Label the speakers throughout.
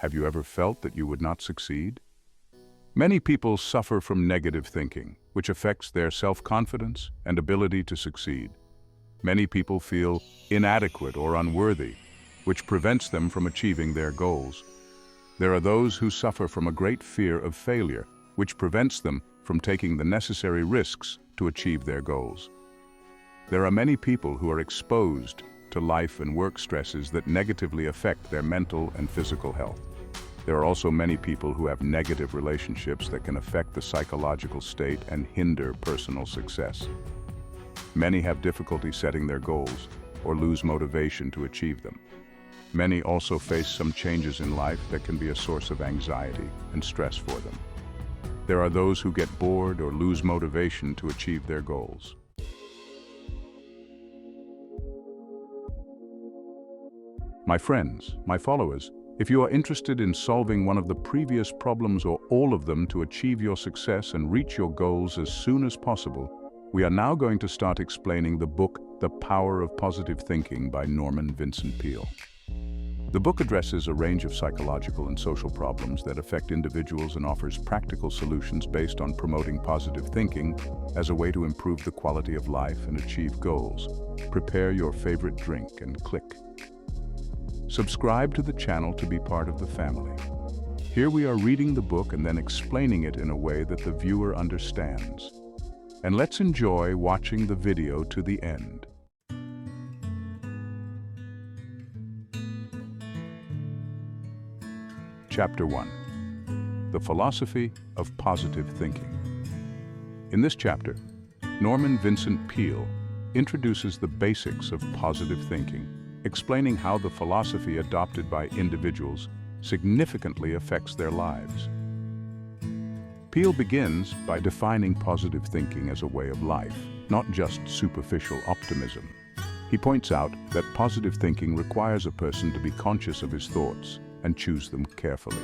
Speaker 1: Have you ever felt that you would not succeed? Many people suffer from negative thinking, which affects their self-confidence and ability to succeed. Many people feel inadequate or unworthy, which prevents them from achieving their goals. There are those who suffer from a great fear of failure, which prevents them from taking the necessary risks to achieve their goals. There are many people who are exposed to life and work stresses that negatively affect their mental and physical health. There are also many people who have negative relationships that can affect the psychological state and hinder personal success. Many have difficulty setting their goals or lose motivation to achieve them. Many also face some changes in life that can be a source of anxiety and stress for them. There are those who get bored or lose motivation to achieve their goals. My friends, my followers, if you are interested in solving one of the previous problems or all of them to achieve your success and reach your goals as soon as possible, we are now going to start explaining the book The Power of Positive Thinking by Norman Vincent Peale. The book addresses a range of psychological and social problems that affect individuals and offers practical solutions based on promoting positive thinking as a way to improve the quality of life and achieve goals. Prepare your favorite drink and click. Subscribe to the channel to be part of the family. Here we are reading the book and then explaining it in a way that the viewer understands. And let's enjoy watching the video to the end. Chapter 1. The Philosophy of Positive Thinking. In this chapter, Norman Vincent Peale introduces the basics of positive thinking, explaining how the philosophy adopted by individuals significantly affects their lives. Peale begins by defining positive thinking as a way of life, not just superficial optimism. He points out that positive thinking requires a person to be conscious of his thoughts and choose them carefully.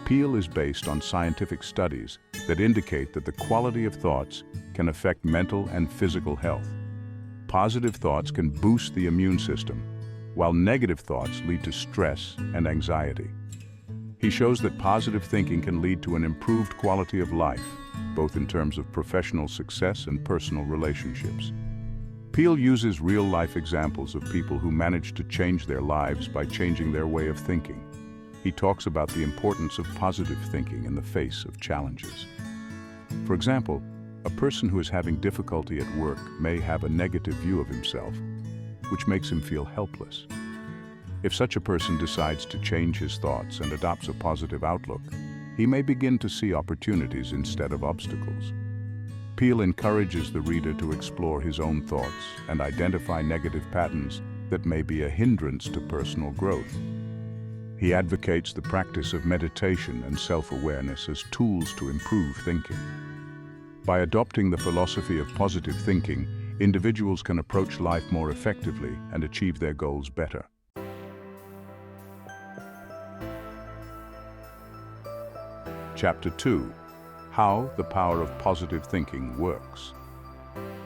Speaker 1: Peale is based on scientific studies that indicate that the quality of thoughts can affect mental and physical health. Positive thoughts can boost the immune system, while negative thoughts lead to stress and anxiety. He shows that positive thinking can lead to an improved quality of life, both in terms of professional success and personal relationships. Peale uses real-life examples of people who managed to change their lives by changing their way of thinking. He talks about the importance of positive thinking in the face of challenges. For example, a person who is having difficulty at work may have a negative view of himself, which makes him feel helpless. If such a person decides to change his thoughts and adopts a positive outlook, he may begin to see opportunities instead of obstacles. Peale encourages the reader to explore his own thoughts and identify negative patterns that may be a hindrance to personal growth. He advocates the practice of meditation and self-awareness as tools to improve thinking. By adopting the philosophy of positive thinking, individuals can approach life more effectively and achieve their goals better. Chapter 2. How the Power of Positive Thinking Works.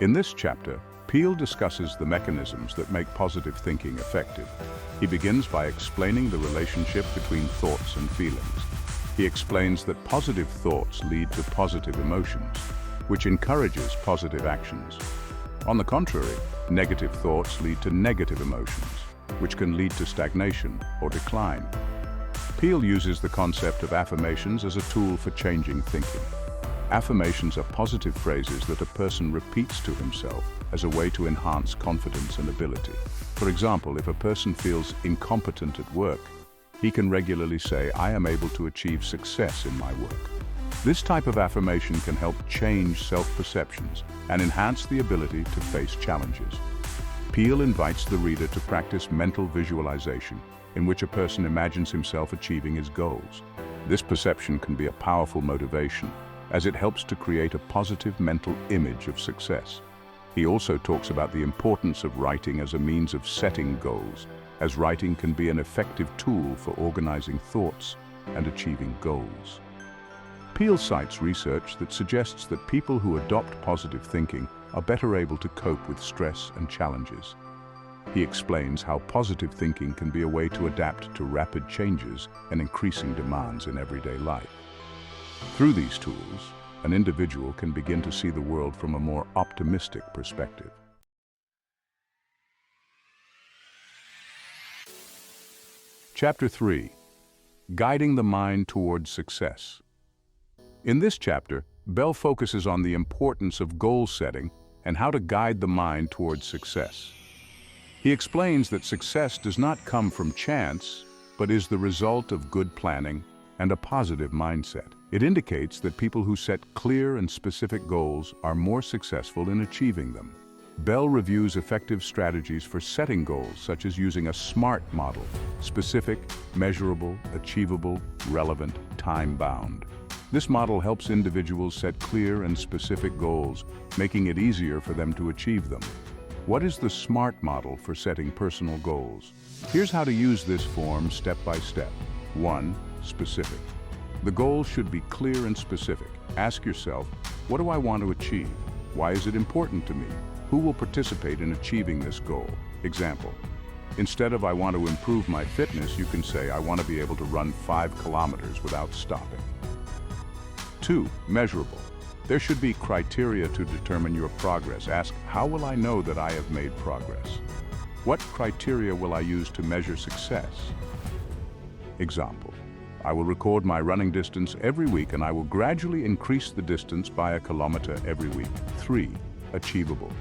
Speaker 1: In this chapter, Peale discusses the mechanisms that make positive thinking effective. He begins by explaining the relationship between thoughts and feelings. He explains that positive thoughts lead to positive emotions, which encourages positive actions. On the contrary, negative thoughts lead to negative emotions, which can lead to stagnation or decline. Peale uses the concept of affirmations as a tool for changing thinking. Affirmations are positive phrases that a person repeats to himself as a way to enhance confidence and ability. For example, if a person feels incompetent at work, he can regularly say, "I am able to achieve success in my work." This type of affirmation can help change self-perceptions and enhance the ability to face challenges. Peale invites the reader to practice mental visualization, in which a person imagines himself achieving his goals. This perception can be a powerful motivation, as it helps to create a positive mental image of success. He also talks about the importance of writing as a means of setting goals, as writing can be an effective tool for organizing thoughts and achieving goals. Peale cites research that suggests that people who adopt positive thinking are better able to cope with stress and challenges. He explains how positive thinking can be a way to adapt to rapid changes and increasing demands in everyday life. Through these tools, an individual can begin to see the world from a more optimistic perspective. Chapter 3. Guiding the Mind Towards Success. In this chapter, Bell focuses on the importance of goal setting and how to guide the mind towards success. He explains that success does not come from chance, but is the result of good planning and a positive mindset. It indicates that people who set clear and specific goals are more successful in achieving them. Bell reviews effective strategies for setting goals, such as using a SMART model: specific, measurable, achievable, relevant, time-bound. This model helps individuals set clear and specific goals, making it easier for them to achieve them. What is the SMART model for setting personal goals? Here's how to use this form step by step. 1. Specific. The goal should be clear and specific. Ask yourself, what do I want to achieve? Why is it important to me? Who will participate in achieving this goal? Example: instead of "I want to improve my fitness," you can say, "I want to be able to run 5 kilometers without stopping." 2. Measurable. There should be criteria to determine your progress. Ask, how will I know that I have made progress? What criteria will I use to measure success? Example: I will record my running distance every week and I will gradually increase the distance by a kilometer every week. 3. Achievable.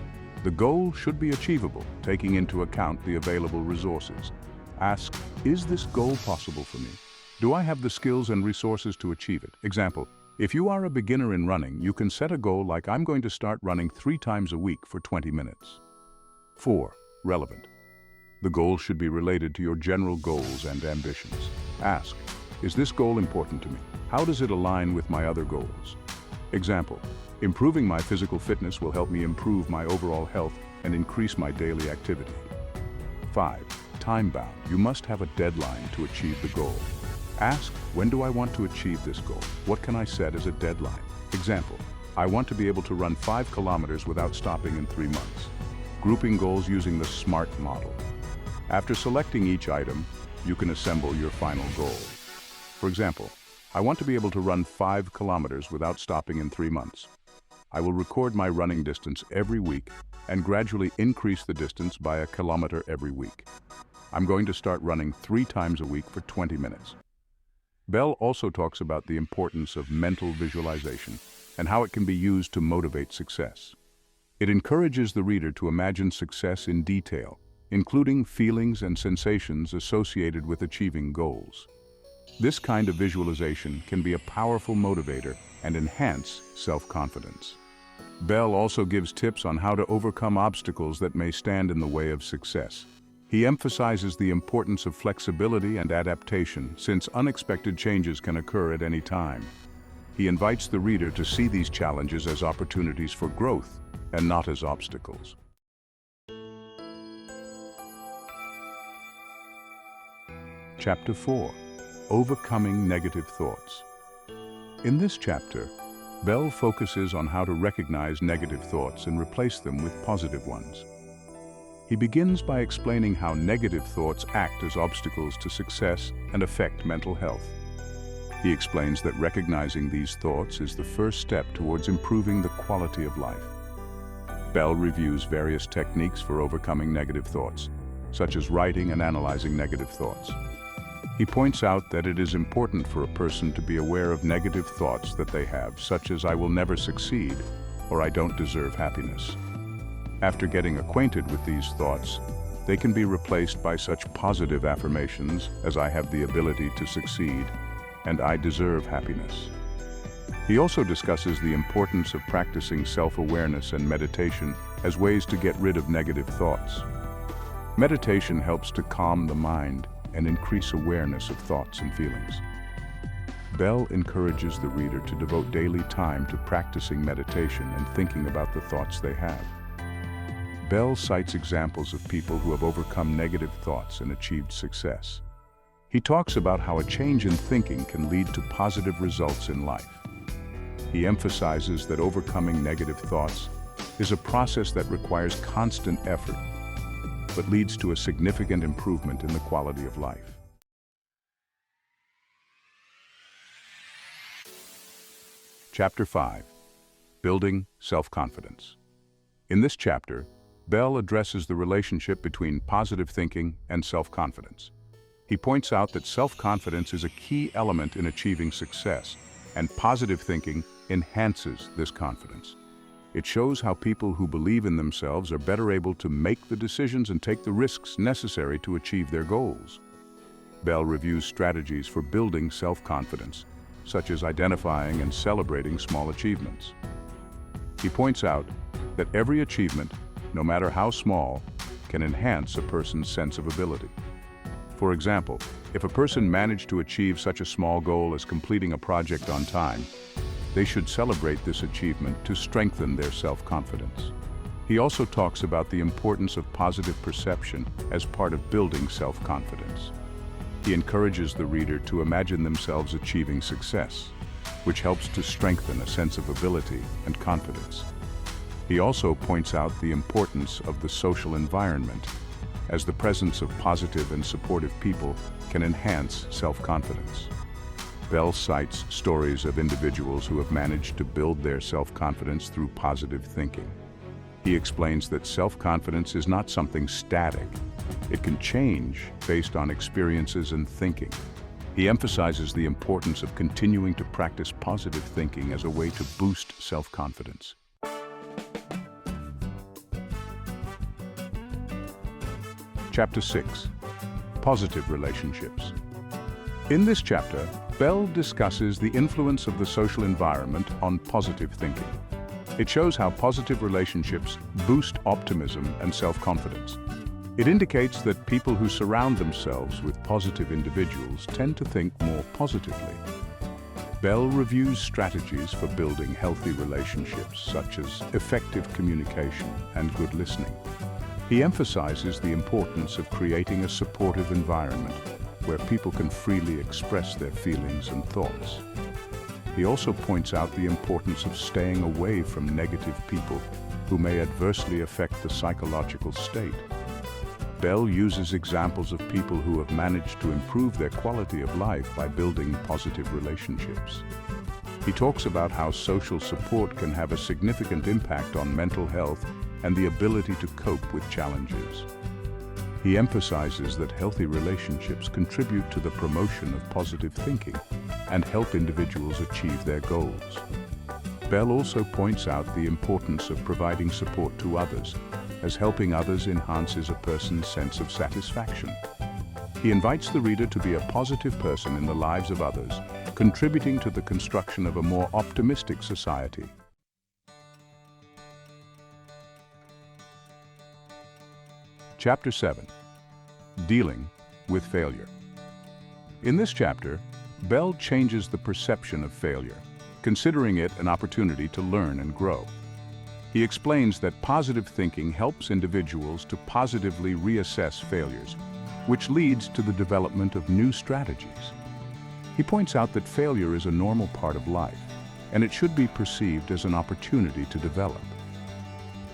Speaker 1: The goal should be achievable, taking into account the available resources. Ask, is this goal possible for me? Do I have the skills and resources to achieve it? Example: if you are a beginner in running, you can set a goal like, I'm going to start running 3 times a week for 20 minutes. 4. Relevant. The goal should be related to your general goals and ambitions. Ask, is this goal important to me? How does it align with my other goals? Example: improving my physical fitness will help me improve my overall health and increase my daily activity. 5. Time-bound. You must have a deadline to achieve the goal. Ask, when do I want to achieve this goal? What can I set as a deadline? Example: I want to be able to run 5 kilometers without stopping in 3 months. Grouping goals using the SMART model. After selecting each item, you can assemble your final goal. For example, I want to be able to run 5 kilometers without stopping in 3 months. I will record my running distance every week and gradually increase the distance by a kilometer every week. I'm going to start running 3 times a week for 20 minutes. Bell also talks about the importance of mental visualization and how it can be used to motivate success. It encourages the reader to imagine success in detail, including feelings and sensations associated with achieving goals. This kind of visualization can be a powerful motivator and enhance self-confidence. Bell also gives tips on how to overcome obstacles that may stand in the way of success. He emphasizes the importance of flexibility and adaptation, since unexpected changes can occur at any time. He invites the reader to see these challenges as opportunities for growth and not as obstacles. Chapter 4. Overcoming Negative Thoughts. In this chapter, Bell focuses on how to recognize negative thoughts and replace them with positive ones. He begins by explaining how negative thoughts act as obstacles to success and affect mental health. He explains that recognizing these thoughts is the first step towards improving the quality of life. Bell reviews various techniques for overcoming negative thoughts, such as writing and analyzing negative thoughts. He points out that it is important for a person to be aware of negative thoughts that they have, such as "I will never succeed" or "I don't deserve happiness." After getting acquainted with these thoughts, they can be replaced by such positive affirmations as "I have the ability to succeed" and "I deserve happiness." He also discusses the importance of practicing self-awareness and meditation as ways to get rid of negative thoughts. Meditation helps to calm the mind and increase awareness of thoughts and feelings. Bell encourages the reader to devote daily time to practicing meditation and thinking about the thoughts they have. Bell cites examples of people who have overcome negative thoughts and achieved success. He talks about how a change in thinking can lead to positive results in life. He emphasizes that overcoming negative thoughts is a process that requires constant effort. but leads to a significant improvement in the quality of life. Chapter 5. Building Self-Confidence. In this chapter, Bell addresses the relationship between positive thinking and self-confidence. He points out that self-confidence is a key element in achieving success, and positive thinking enhances this confidence. It shows how people who believe in themselves are better able to make the decisions and take the risks necessary to achieve their goals. Bell reviews strategies for building self-confidence, such as identifying and celebrating small achievements. He points out that every achievement, no matter how small, can enhance a person's sense of ability. For example, if a person managed to achieve such a small goal as completing a project on time, they should celebrate this achievement to strengthen their self-confidence. He also talks about the importance of positive perception as part of building self-confidence. He encourages the reader to imagine themselves achieving success, which helps to strengthen a sense of ability and confidence. He also points out the importance of the social environment, as the presence of positive and supportive people can enhance self-confidence. Bell cites stories of individuals who have managed to build their self-confidence through positive thinking. He explains that self-confidence is not something static. It can change based on experiences and thinking. He emphasizes the importance of continuing to practice positive thinking as a way to boost self-confidence. Chapter 6. Positive Relationships. In this chapter, Bell discusses the influence of the social environment on positive thinking. It shows how positive relationships boost optimism and self-confidence. It indicates that people who surround themselves with positive individuals tend to think more positively. Bell reviews strategies for building healthy relationships, such as effective communication and good listening. He emphasizes the importance of creating a supportive environment where people can freely express their feelings and thoughts. He also points out the importance of staying away from negative people who may adversely affect the psychological state. Bell uses examples of people who have managed to improve their quality of life by building positive relationships. He talks about how social support can have a significant impact on mental health and the ability to cope with challenges. He emphasizes that healthy relationships contribute to the promotion of positive thinking and help individuals achieve their goals. Bell also points out the importance of providing support to others, as helping others enhances a person's sense of satisfaction. He invites the reader to be a positive person in the lives of others, contributing to the construction of a more optimistic society. Chapter 7. Dealing with Failure. In this chapter, Bell changes the perception of failure, considering it an opportunity to learn and grow. He explains that positive thinking helps individuals to positively reassess failures, which leads to the development of new strategies. He points out that failure is a normal part of life, and it should be perceived as an opportunity to develop.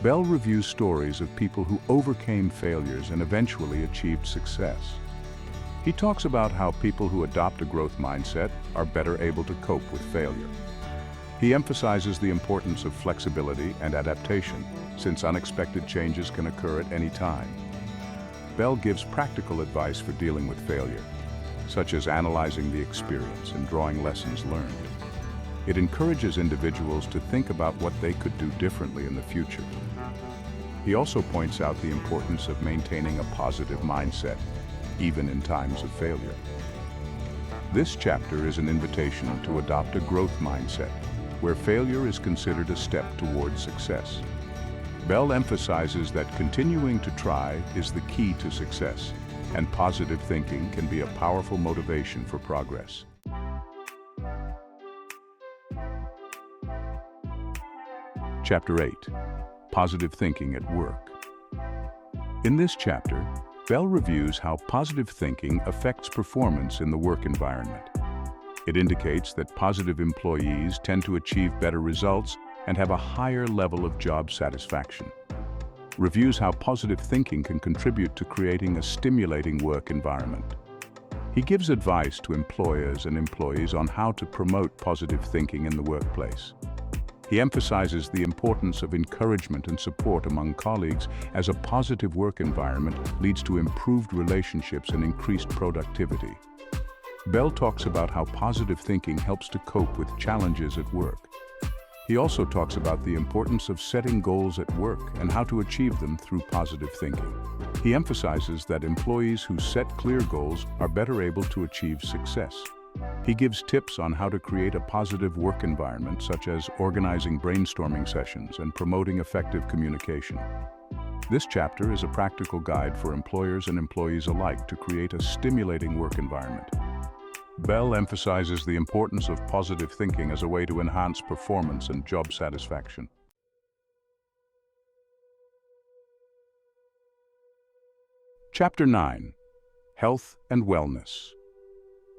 Speaker 1: Bell reviews stories of people who overcame failures and eventually achieved success. He talks about how people who adopt a growth mindset are better able to cope with failure. He emphasizes the importance of flexibility and adaptation, since unexpected changes can occur at any time. Bell gives practical advice for dealing with failure, such as analyzing the experience and drawing lessons learned. It encourages individuals to think about what they could do differently in the future. He also points out the importance of maintaining a positive mindset, even in times of failure. This chapter is an invitation to adopt a growth mindset, where failure is considered a step towards success. Bell emphasizes that continuing to try is the key to success, and positive thinking can be a powerful motivation for progress. Chapter 8. Positive Thinking at Work. In this chapter, Bell reviews how positive thinking affects performance in the work environment. It indicates that positive employees tend to achieve better results and have a higher level of job satisfaction. reviews how positive thinking can contribute to creating a stimulating work environment. He gives advice to employers and employees on how to promote positive thinking in the workplace. He emphasizes the importance of encouragement and support among colleagues, as a positive work environment leads to improved relationships and increased productivity. Bell talks about how positive thinking helps to cope with challenges at work. He also talks about the importance of setting goals at work and how to achieve them through positive thinking. He emphasizes that employees who set clear goals are better able to achieve success. He gives tips on how to create a positive work environment, such as organizing brainstorming sessions and promoting effective communication. This chapter is a practical guide for employers and employees alike to create a stimulating work environment. Bell emphasizes the importance of positive thinking as a way to enhance performance and job satisfaction. Chapter 9. Health and Wellness.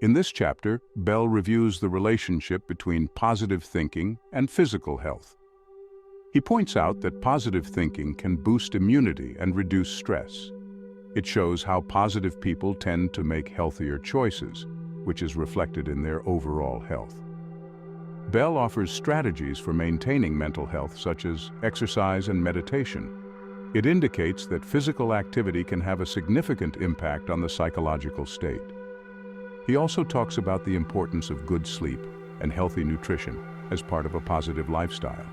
Speaker 1: In this chapter, Bell reviews the relationship between positive thinking and physical health. He points out that positive thinking can boost immunity and reduce stress. It shows how positive people tend to make healthier choices, which is reflected in their overall health. Bell offers strategies for maintaining mental health, such as exercise and meditation. It indicates that physical activity can have a significant impact on the psychological state. He also talks about the importance of good sleep and healthy nutrition as part of a positive lifestyle.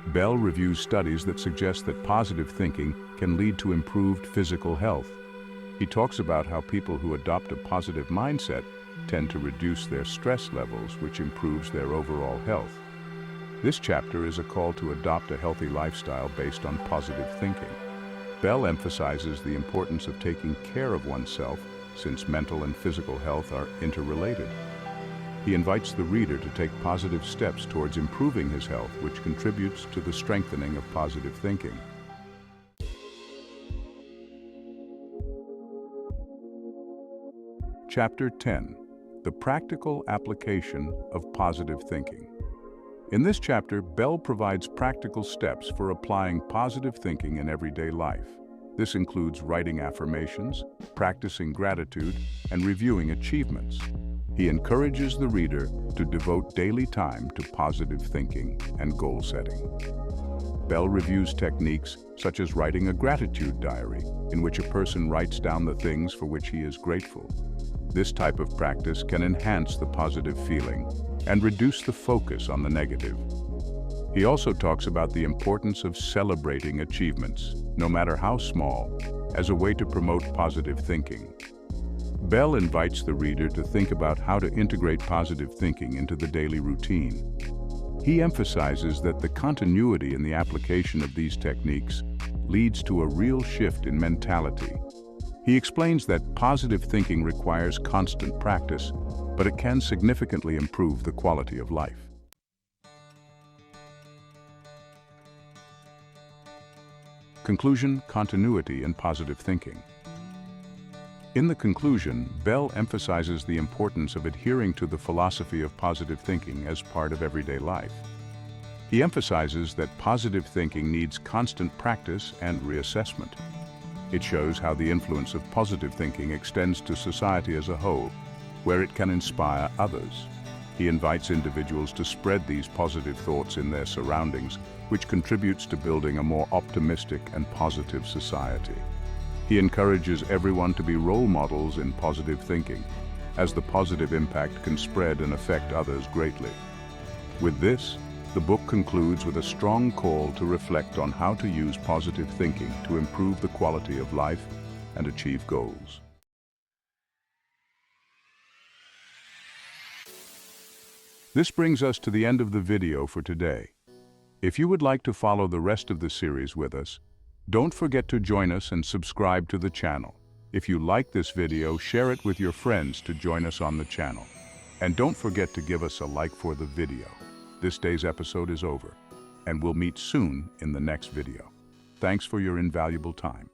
Speaker 1: Bell reviews studies that suggest that positive thinking can lead to improved physical health. He talks about how people who adopt a positive mindset tend to reduce their stress levels, which improves their overall health. This chapter is a call to adopt a healthy lifestyle based on positive thinking. Bell emphasizes the importance of taking care of oneself, since mental and physical health are interrelated. He invites the reader to take positive steps towards improving his health, which contributes to the strengthening of positive thinking. Chapter 10. The Practical Application of Positive Thinking. In this chapter, Bell provides practical steps for applying positive thinking in everyday life. This includes writing affirmations, practicing gratitude, and reviewing achievements. He encourages the reader to devote daily time to positive thinking and goal setting. Bell reviews techniques such as writing a gratitude diary, in which a person writes down the things for which he is grateful. This type of practice can enhance the positive feeling and reduce the focus on the negative. He also talks about the importance of celebrating achievements, no matter how small, as a way to promote positive thinking. Bell invites the reader to think about how to integrate positive thinking into the daily routine. He emphasizes that the continuity in the application of these techniques leads to a real shift in mentality. He explains that positive thinking requires constant practice, but it can significantly improve the quality of life. Conclusion, continuity, and positive thinking. In the conclusion, Bell emphasizes the importance of adhering to the philosophy of positive thinking as part of everyday life. He emphasizes that positive thinking needs constant practice and reassessment. It shows how the influence of positive thinking extends to society as a whole, where it can inspire others. He invites individuals to spread these positive thoughts in their surroundings, which contributes to building a more optimistic and positive society. He encourages everyone to be role models in positive thinking, as the positive impact can spread and affect others greatly. With this, the book concludes with a strong call to reflect on how to use positive thinking to improve the quality of life and achieve goals. This brings us to the end of the video for today. If you would like to follow the rest of the series with us, don't forget to join us and subscribe to the channel. If you like this video, share it with your friends to join us on the channel. And don't forget to give us a like for the video. This day's episode is over, and we'll meet soon in the next video. Thanks for your invaluable time.